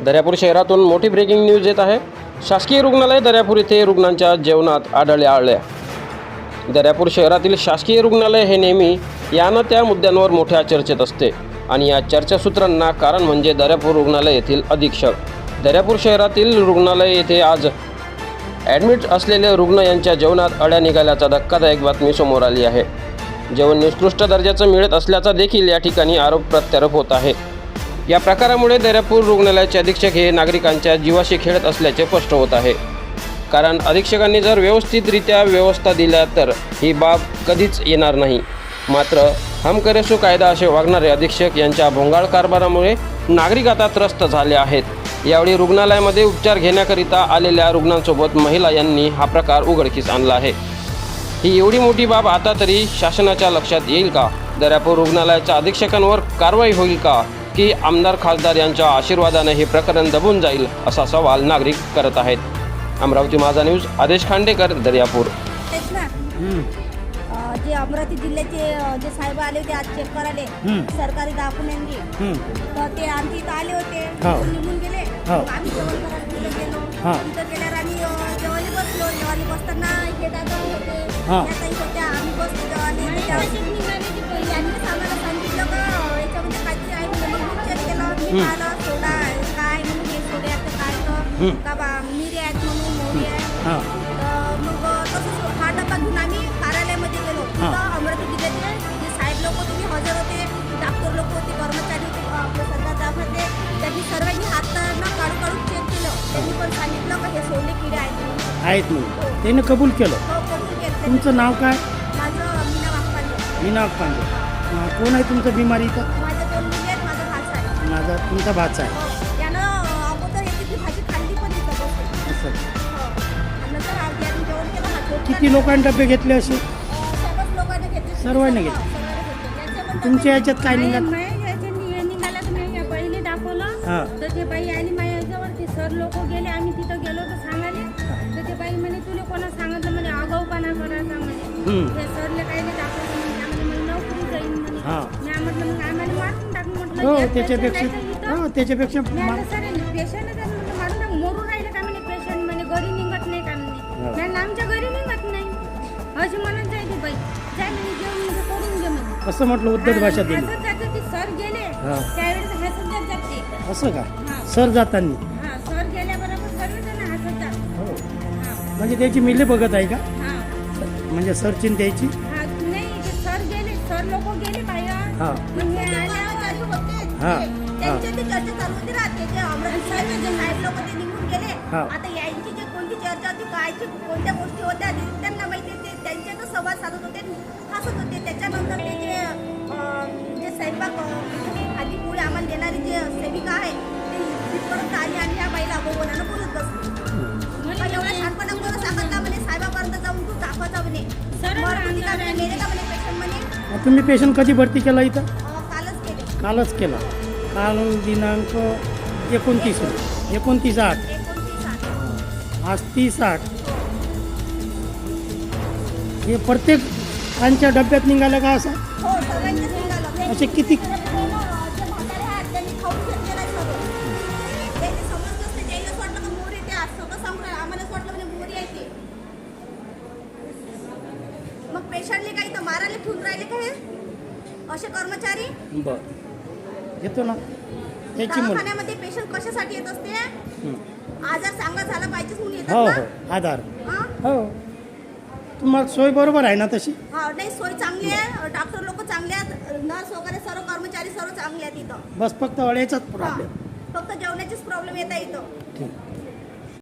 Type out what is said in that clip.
दर्यापूर शहरातून मोठी breaking news येत आहे। शासकीय रुग्णालय दर्यापूर येथे रुग्णांच्या जेवणात आढळल्या आळ्या। दर्यापूर शहरातील शासकीय रुग्णालय हे नेहमी या न त्या मुद्द्यांवर मोठ्या चर्चेत असते आणि या चर्चासूत्रांना कारण म्हणजे दर्यापूर रुग्णालय येथील अधीक्षक। दर्यापूर शहरातील रुग्णालय येथे आज ॲडमिट असलेले रुग्ण यांच्या जेवणात अळ्या निघाल्याचा धक्कादायक बातमी समोर आली आहे। जेवण निकृष्ट दर्जाचं मिळत असल्याचा देखील या ठिकाणी आरोप प्रत्यारोप होत आहे। या प्रकारामुळे दर्यापूर रुग्णालयाचे अधीक्षक हे नागरिकांच्या जीवाशी खेळत असल्याचे स्पष्ट होत आहे। कारण अधीक्षकांनी जर व्यवस्थितरित्या व्यवस्था दिल्या तर ही बाब कधीच येणार नाही। मात्र हम करे सो कायदा असे वागणारे अधीक्षक यांच्या भोंगाळ कारभारामुळे नागरिक आता त्रस्त झाले आहेत। यावेळी रुग्णालयामध्ये उपचार घेण्याकरिता आलेल्या रुग्णांसोबत महिला यांनी हा प्रकार उघडकीस आणला आहे। ही एवढी मोठी बाब आता तरी शासनाच्या लक्षात येईल का? दर्यापूर रुग्णालयाच्या अधीक्षकांवर कारवाई होईल का की आमदार खासदार यांच्या आशीर्वादाने हे प्रकरण दबून जाईल असा सवाल नागरिक करत आहेत। अमरावती माझा न्यूज आदेश खांडेकर दर्यापूर। जे अमरावती जिल्ह्याचे जे साहेब आले होते आज चेक करायला सरकारी दवाखान्यांनी, तर ते आमच्या इथं आले होते, निघून गेले। आम्ही जेवण करायला तिथे गेलो, तिथं गेल्यावर आम्ही जेवायला बसलो। जेवायला बसताना हे दादा होते, त्या ताई होत्या, आम्ही बसलो जेवायला। यांनी आम्हाला सांगितलं का याच्यामध्ये काहीतरी आहे म्हणजे मग चेक केलं, मी पाहिलं सोडा काय म्हणून हे सोड्याचं काय का बा मिरी आहेत म्हणून मोहरी आहे। मग तसंच हा डबा घेऊन आम्ही कार्यालयामध्ये गेलो। तर अमरावती जिल्ह्याचे जे साहेब लोक होते ते हजर होते, डॉक्टर लोक होते, कर्मचारी होते, आपले सरकार दाखवते, त्यांनी सर्वांनी हातानं काढून चेक केलं। त्यांनी पण सांगितलं का हे सोडले किडे आहेत म्हणून त्याने कबूल केलं। हो कबूल केलं। तुमचं नाव काय? माझं मीना वाघपांडे। मीना वाघपांडे। कोण आहे तुमचं बिमारी इथं? माझ्या 2 मुली आहेत, माझा भाचा आहे। माझा तुमचा भाचा आहे। यानं अगोदर याची भाजी खाल्ली पण इथं बसून। असं आणि नंतर यानं जेवण केलं, हा झोपला किती लोकांनी डबे घेतले असे? सर्वच लोकांनी घेतले, सर्वांनी घेतले। तुमच्या याच्यात काय निघालं? निघाला तर नाही पहिले दाखवलं तर ते बाई आली माझ्याजवळ, ते सर लोक गेले, आम्ही तिथं गेलो तर सांगाले तर ते बाई म्हणे तुला कोणा सांगितलं म्हणे आगाऊपणा करायचा म्हणे, ते सरले काही नाही दाखवलं म्हणे, आम्हाला मला नोकरी जाईल म्हणे। मी म्हटलं मग आम्हाला मारून टाक म्हटलं, त्याच्यापेक्षा सर पेशंट मारून टाक, मरून राहिले का म्हणे पेशंट म्हणे, घरी निघत नाही का म्हणे, नाही आमच्या घरी निघत नाही अशी म्हणत जाय ते बाई, जाय म्हणे जेवण करून घे म्हणे, असं म्हटलं उद्धट भाषा दिली। ते सर गेले त्यावेळेस हसत जाते। असं का? सर जाताना सर गेल्याबरोबर सर्वजण हसत जात। म्हणजे त्याची मिले बघत आहे का? म्हणजे सरची द्यायची नाही, ते सर गेले, सर लोक गेले बाहेर, मग हे आल्यावर होते त्यांची ती चर्चा चालू होती राहते। जे अमरावती साहेब लोक ते निघून गेले। आता यांची जे कोणती चर्चा होती, कायची कोणत्या गोष्टी होत्या त्यांना माहिती, ते त्यांच्यातच संवाद साधत होते, हसत होते। त्याच्यानंतर ते जे स्वयंपाक आधी पुढे आम्हाला देणारी जे सेविका आहे ते तिथपर्यंत आली आणि ह्या बाईला अगोदरानं बोलत बसली। एवढा शांतपणा करून सांगत का म्हणे साहेबापर्यंत जाऊन तू दाखवायचा म्हणे, मेले का म्हणे पेशंट म्हणे। तुम्ही पेशंट कधी भरती केला इथं? कालच केले। कालच केला। काल दिनांक 29/8 आज 30/8। हे प्रत्येकांच्या डब्यात निघालं का असं? हो सगळ्यांनीच निघालं। असे किती? जे म्हातारे आहेत त्यांनी खाऊन घेतलेलं आहे सगळं। त्यांनी समजलंच नाही, त्यांनाच वाटलं का मोरी ते आज सगळं सांगू, आम्हालाच वाटलं म्हणजे मोरी आहे ते। मग पेशंटले काही तर मारायला ठेवून राहिले का हे असे कर्मचारी? बरं येतो ना याची मुलं। दवाखान्यामध्ये पेशंट कशासाठी येत असते? आजार चांगला झाला पाहिजेच म्हणून येतात हो ना। आधार हो तुम्हाला सोय बरोबर आहे ना तशी? हा नाही, सोय चांगली आहे, डॉक्टर लोक चांगले आहेत, नर्स वगैरे सर्व कर्मचारी सर्व चांगले आहेत इथं। बस फक्त अळ्याचाच प्रॉब्लेम, फक्त जेवणाचीच प्रॉब्लेम येत आहे इथं। ठीक